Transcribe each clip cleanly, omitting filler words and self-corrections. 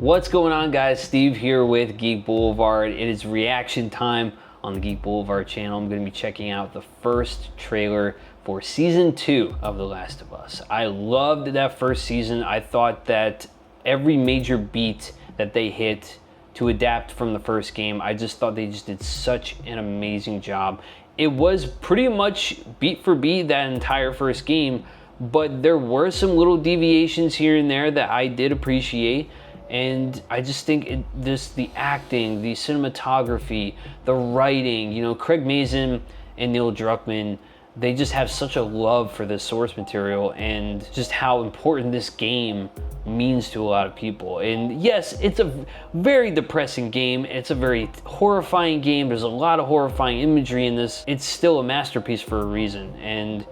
What's going on, guys? Steve here with Geek Boulevard. It is reaction time on the Geek Boulevard channel. I'm going to be checking out the first trailer for season 2 of The Last of Us. I loved that first season. I thought that every major beat that they hit to adapt from the first game, I just thought they just did such an amazing job. It was pretty much beat for beat that entire first game, but there were some little deviations here and there that I did appreciate. And I just think the acting, the cinematography, the writing, you know, Craig Mazin and Neil Druckmann, they just have such a love for this source material and just how important this game means to a lot of people. And yes, it's a very depressing game. It's a very horrifying game. There's a lot of horrifying imagery in this. It's still a masterpiece for a reason. And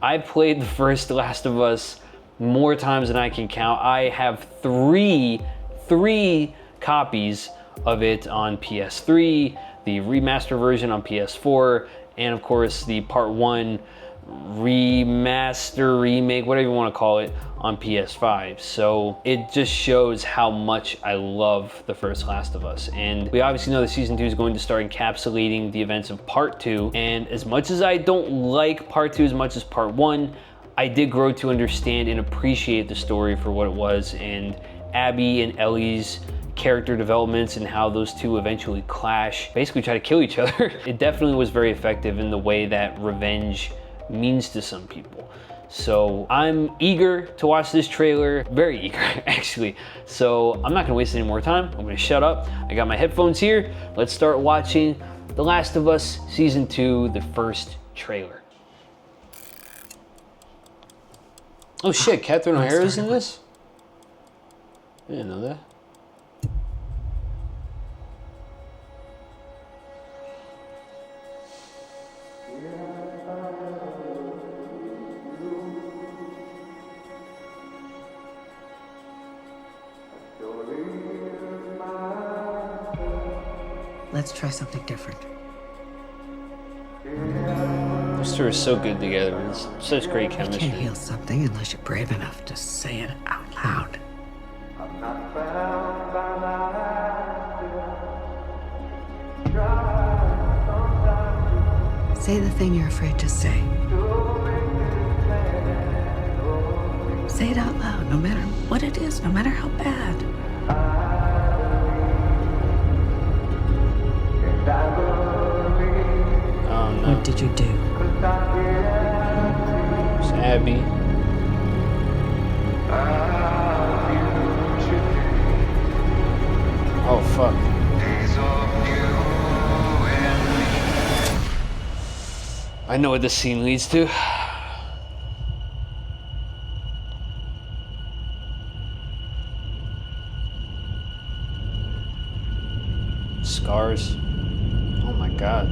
I played the first Last of Us more times than I can count. I have three copies of it on PS3, the remaster version on PS4, and of course the part 1 remaster, remake, whatever you want to call it, on PS5. So it just shows how much I love the first Last of Us. And we obviously know that season 2 is going to start encapsulating the events of part 2. And as much as I don't like part 2 as much as part 1, I did grow to understand and appreciate the story for what it was, and Abby and Ellie's character developments and how those two eventually clash, basically try to kill each other. It definitely was very effective in the way that revenge means to some people. So I'm eager to watch this trailer, very eager actually. So I'm not gonna waste any more time. I'm gonna shut up. I got my headphones here. Let's start watching The Last of Us Season 2, the first trailer. Oh shit, Catherine O'Hara's in this? I didn't know that. Let's try something different. Those two are so good together. It's such great You chemistry. can't heal something unless you're brave enough to say it out loud. Say the thing you're afraid to say. Say it out loud, no matter what it is, no matter how bad. Oh no. What did you do? It's Abby. Oh fuck. I know what this scene leads to. Scars. Oh my god.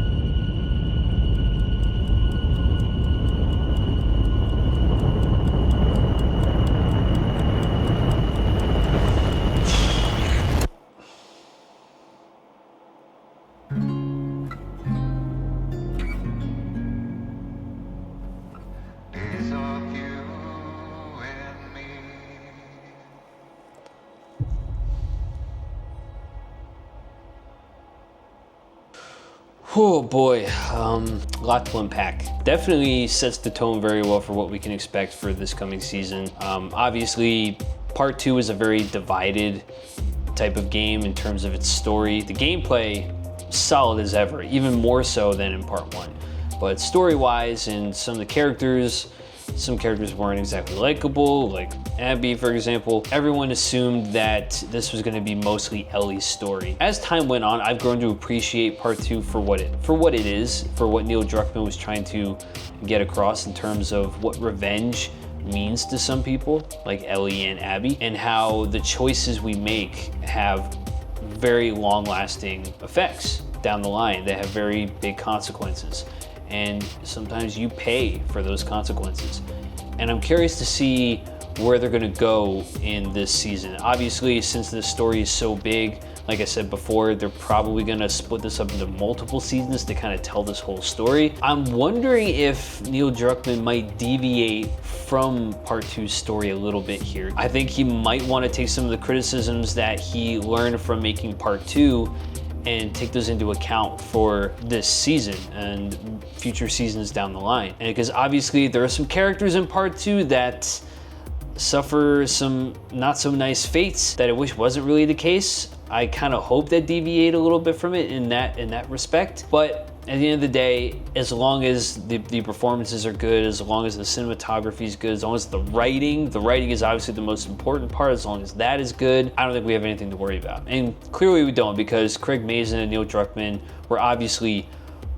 Oh boy, a lot to unpack. Definitely sets the tone very well for what we can expect for this coming season. Obviously, part 2 is a very divided type of game in terms of its story. The gameplay, solid as ever, even more so than in part 1. But story-wise and some of the characters, some characters weren't exactly likable, like Abby, for example. Everyone assumed that this was going to be mostly Ellie's story. As time went on, I've grown to appreciate part 2 for what it is, for what Neil Druckmann was trying to get across in terms of what revenge means to some people, like Ellie and Abby, and how the choices we make have very long-lasting effects down the line. They have very big consequences, and sometimes you pay for those consequences. And I'm curious to see where they're gonna go in this season. Obviously, since this story is so big, like I said before, they're probably gonna split this up into multiple seasons to kind of tell this whole story. I'm wondering if Neil Druckmann might deviate from Part 2's story a little bit here. I think he might want to take some of the criticisms that he learned from making Part 2 and take those into account for this season and future seasons down the line. And because obviously there are some characters in Part 2 that suffer some not so nice fates that I wish wasn't really the case. I kind of hope that deviate a little bit from it in that respect. But at the end of the day, as long as the performances are good, as long as the cinematography is good, as long as the writing is obviously the most important part, as long as that is good, I don't think we have anything to worry about. And clearly we don't, because Craig Mazin and Neil Druckmann were obviously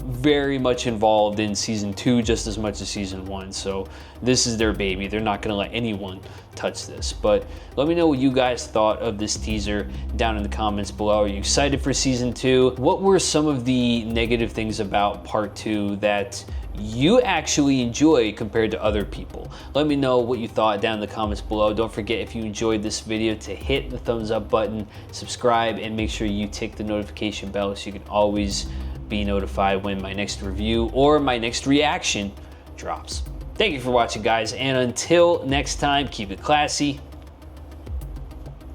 very much involved in season 2 just as much as season 1. So this is their baby. They're not going to let anyone touch this. But let me know what you guys thought of this teaser down in the comments below. Are you excited for season 2? What were some of the negative things about Part 2 that you actually enjoy compared to other people? Let me know what you thought down in the comments below. Don't forget, if you enjoyed this video, to hit the thumbs up button, subscribe, and make sure you tick the notification bell so you can always be notified when my next review or my next reaction drops. Thank you for watching, guys, and until next time, keep it classy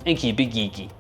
and keep it geeky.